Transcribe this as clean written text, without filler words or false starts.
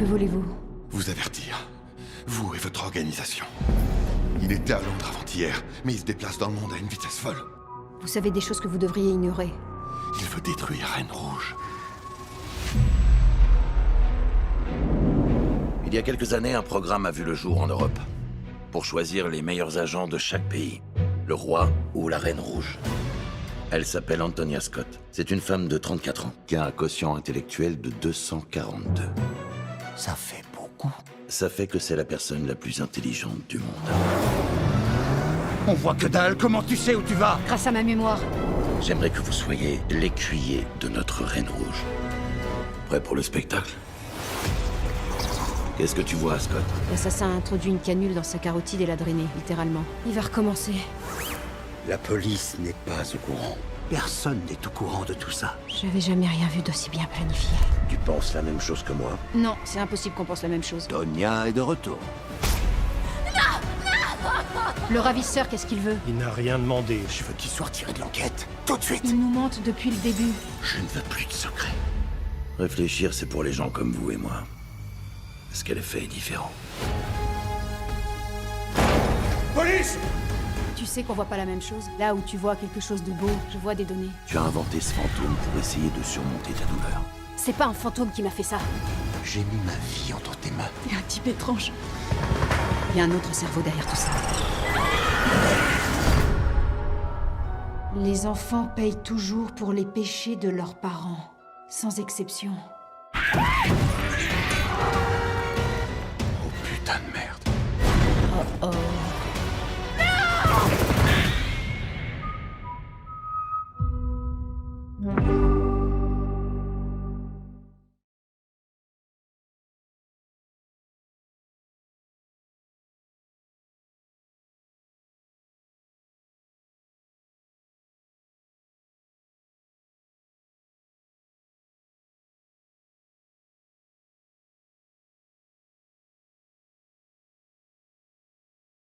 Que voulez-vous? Vous avertir. Vous et votre organisation. Il était à Londres avant-hier, mais il se déplace dans le monde à une vitesse folle. Vous savez des choses que vous devriez ignorer. Il veut détruire Reine Rouge. Il y a quelques années, un programme a vu le jour en Europe. Pour choisir les meilleurs agents de chaque pays. Le roi ou la Reine Rouge. Elle s'appelle Antonia Scott. C'est une femme de 34 ans, qui a un quotient intellectuel de 242. Ça fait beaucoup. Ça fait que c'est la personne la plus intelligente du monde. On voit que dalle, comment tu sais où tu vas? Grâce à ma mémoire. J'aimerais que vous soyez l'écuyer de notre Reine Rouge. Prêt pour le spectacle? Qu'est-ce que tu vois, Scott? L'assassin a introduit une canule dans sa carotide et l'a drainée, littéralement. Il va recommencer. La police n'est pas au courant. Personne n'est au courant de tout ça. J'avais jamais rien vu d'aussi bien planifié. Tu penses la même chose que moi? Non, c'est impossible qu'on pense la même chose. Tonya est de retour. Le ravisseur, qu'est-ce qu'il veut? Il n'a rien demandé. Je veux qu'il soit retiré de l'enquête. Tout de suite. Il nous mente depuis le début. Je ne veux plus de secrets. Réfléchir, c'est pour les gens comme vous et moi. Ce qu'elle a fait est différent. Police! Tu sais qu'on voit pas la même chose. Là où tu vois quelque chose de beau, je vois des données. Tu as inventé ce fantôme pour essayer de surmonter ta douleur. C'est pas un fantôme qui m'a fait ça. J'ai mis ma vie entre tes mains. T'es un type étrange. Il y a un autre cerveau derrière tout ça. Les enfants payent toujours pour les péchés de leurs parents, sans exception. Oh putain de merde. Oh oh.